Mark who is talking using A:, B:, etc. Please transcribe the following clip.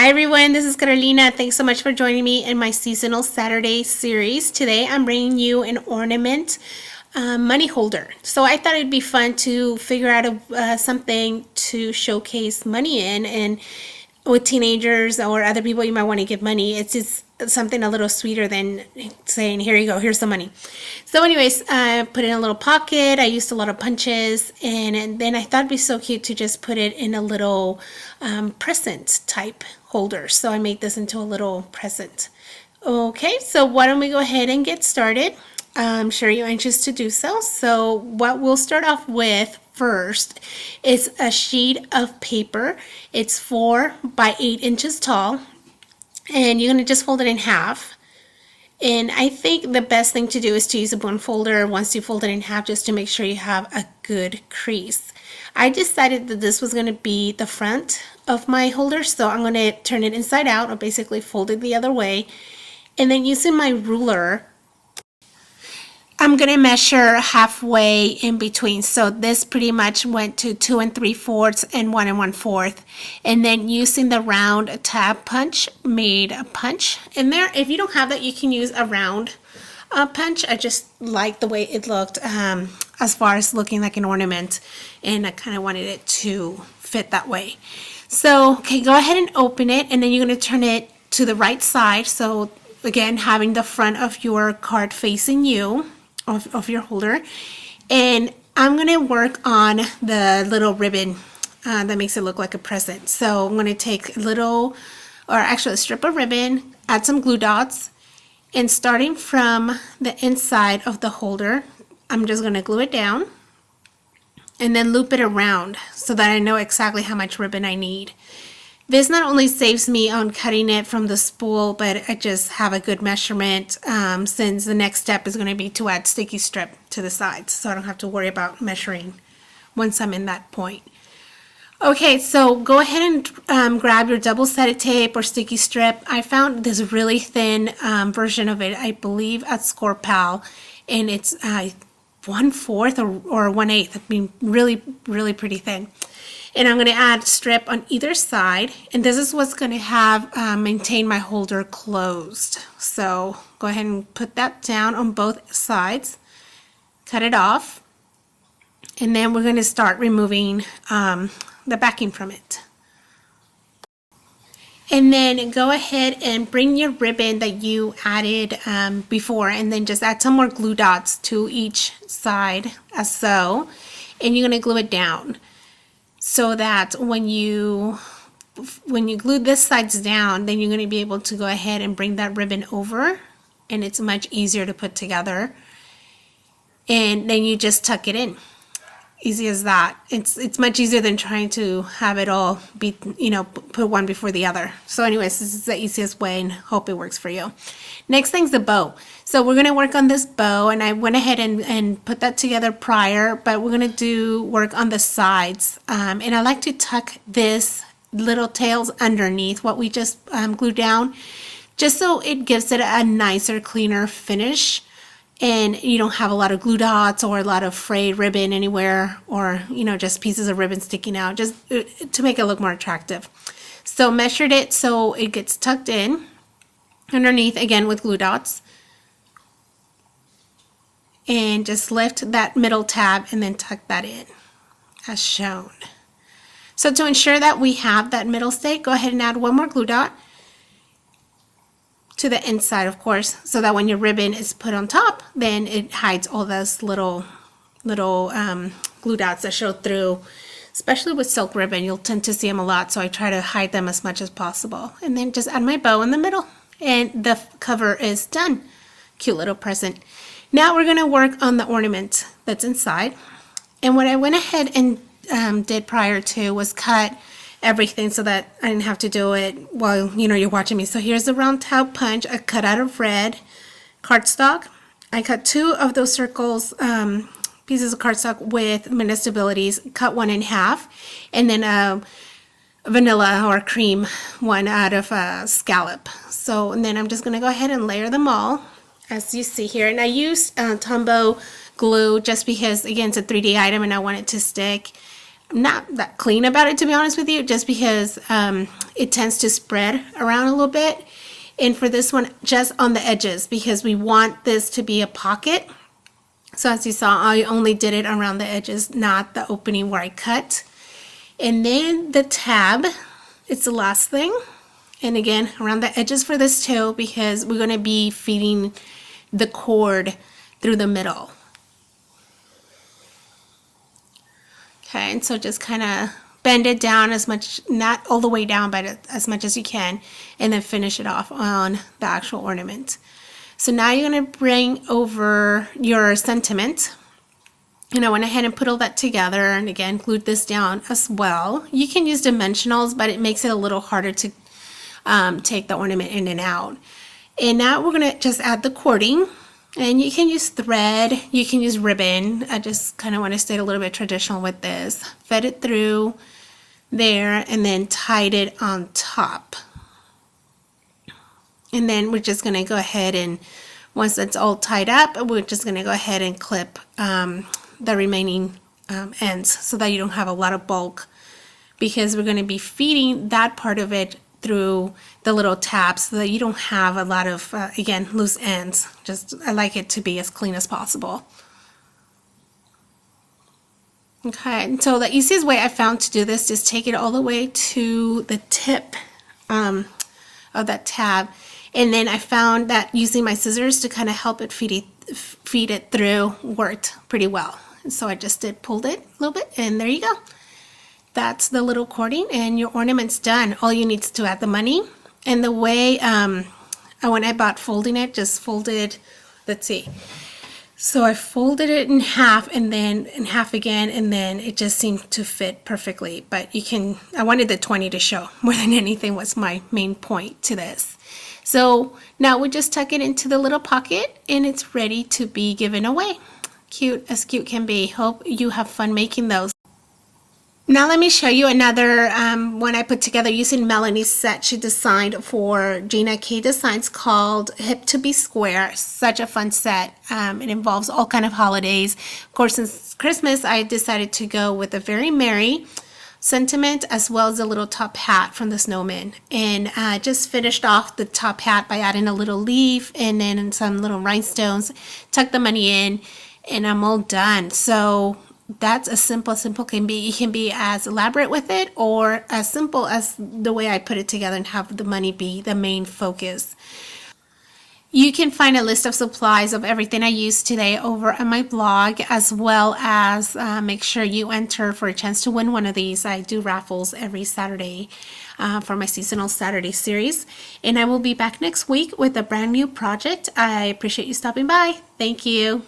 A: Hi everyone, this is Carolina. Thanks so much for joining me in my seasonal Saturday series. Today I'm bringing you an ornament money holder. So I thought it'd be fun to figure out something to showcase money in, and with teenagers or other people you might want to give money. It's just something a little sweeter than saying, here you go, here's some money. So anyways, I put it in a little pocket. I used a lot of punches, and then I thought it'd be so cute to just put it in a little present type holder. So I made this into a little present. Okay, so why don't we go ahead and get started? I'm sure you're anxious to do so. So what we'll start off with first is a sheet of paper. It's 4 by 8 inches tall, and you're going to just fold it in half. And I think the best thing to do is to use a bone folder once you fold it in half, just to make sure you have a good crease. I decided that this was going to be the front of my holder, so I'm going to turn it inside out, or basically fold it the other way. And then using my ruler, I'm going to measure halfway in between. So this pretty much went to 2 3/4 and 1 1/4. And then using the round tab punch, made a punch in there. If you don't have that, you can use a round punch. I just like the way it looked as far as looking like an ornament. And I kind of wanted it to fit that way. So, okay, go ahead and open it. And then you're going to turn it to the right side. So again, having the front of your card facing you. Of your holder, and I'm going to work on the little ribbon that makes it look like a present. So I'm going to take a little, or actually a strip of ribbon, add some glue dots, and starting from the inside of the holder, I'm just going to glue it down and then loop it around so that I know exactly how much ribbon I need. This not only saves me on cutting it from the spool, but I just have a good measurement since the next step is going to be to add sticky strip to the sides, so I don't have to worry about measuring once I'm in that point. Okay, so go ahead and grab your double-sided tape or sticky strip. I found this really thin version of it, I believe, at Score Pal, and it's 1/4 or 1/8. I mean, really, really pretty thin. And I'm going to add strip on either side, and this is what's going to have maintain my holder closed. So go ahead and put that down on both sides, cut it off, and then we're going to start removing the backing from it. And then go ahead and bring your ribbon that you added before, and then just add some more glue dots to each side as so, and you're going to glue it down, so that when you glue this sides down, then you're going to be able to go ahead and bring that ribbon over, and it's much easier to put together. And then you just tuck it in. Easy as that. It's much easier than trying to have it all be, put one before the other. So anyways, this is the easiest way, and hope it works for you. Next thing's the bow. So we're going to work on this bow, and I went ahead and put that together prior, but we're going to do work on the sides. And I like to tuck this little tails underneath what we just glued down, just so it gives it a nicer, cleaner finish. And you don't have a lot of glue dots or a lot of frayed ribbon anywhere, or just pieces of ribbon sticking out, just to make it look more attractive. So measured it so it gets tucked in underneath, again with glue dots, and just lift that middle tab and then tuck that in as shown. So to ensure that we have that middle stay, go ahead and add one more glue dot to the inside, of course, so that when your ribbon is put on top, then it hides all those little glue dots that show through. Especially with silk ribbon, you'll tend to see them a lot, so I try to hide them as much as possible. And then just add my bow in the middle, and the cover is done. Cute little present. Now we're going to work on the ornament that's inside. And what I went ahead and did prior to was cut everything so that I didn't have to do it while you're watching me. So here's the round tab punch I cut out of red cardstock. I cut 2 of those circles, pieces of cardstock with municipalities, cut one in half, and then a vanilla or cream one out of a scallop. So, and then I'm just going to go ahead and layer them all, as you see here. And I used Tombow glue just because, again, it's a 3D item and I want it to stick. not that clean about it, to be honest with you, just because it tends to spread around a little bit. And for this one, just on the edges, because we want this to be a pocket. So as you saw, I only did it around the edges, not the opening where I cut. And then the tab, it's the last thing. And again, around the edges for this too, because we're going to be feeding the cord through the middle. Okay, and so just kind of bend it down as much, not all the way down, but as much as you can, and then finish it off on the actual ornament. So now you're going to bring over your sentiment, and I went ahead and put all that together, and again glued this down as well. You can use dimensionals, but it makes it a little harder to take the ornament in and out. And now we're going to just add the cording. And you can use thread, you can use ribbon. I just kind of want to stay a little bit traditional with this. Fed it through there and then tied it on top. And then we're just going to go ahead and once that's all tied up, we're just going to go ahead and clip the remaining ends so that you don't have a lot of bulk, because we're going to be feeding that part of it through the little tabs so that you don't have a lot of, again, loose ends. Just, I like it to be as clean as possible. Okay, so the easiest way I found to do this is take it all the way to the tip of that tab. And then I found that using my scissors to kind of help it feed it through worked pretty well. And so I just pulled it a little bit, and there you go. That's the little cording, and your ornament's done. All you need is to add the money. And the way when I bought folding it, just folded, let's see. So I folded it in half and then in half again, and then it just seemed to fit perfectly. But you can, I wanted the 20 to show more than anything, was my main point to this. So now we just tuck it into the little pocket, and it's ready to be given away. Cute as cute can be. Hope you have fun making those. Now let me show you another one I put together using Melanie's set she designed for Gina K Designs, called Hip to Be Square. Such a fun set. It involves all kind of holidays. Of course, since Christmas, I decided to go with a very merry sentiment as well as a little top hat from the snowman. And I just finished off the top hat by adding a little leaf and then some little rhinestones. Tuck the money in, and I'm all done. So that's as simple can be. You can be as elaborate with it or as simple as the way I put it together and have the money be the main focus. You can find a list of supplies of everything I used today over on my blog, as well as make sure you enter for a chance to win one of these. I do raffles every Saturday for my seasonal Saturday series, and I will be back next week with a brand new project. I appreciate you stopping by. Thank you.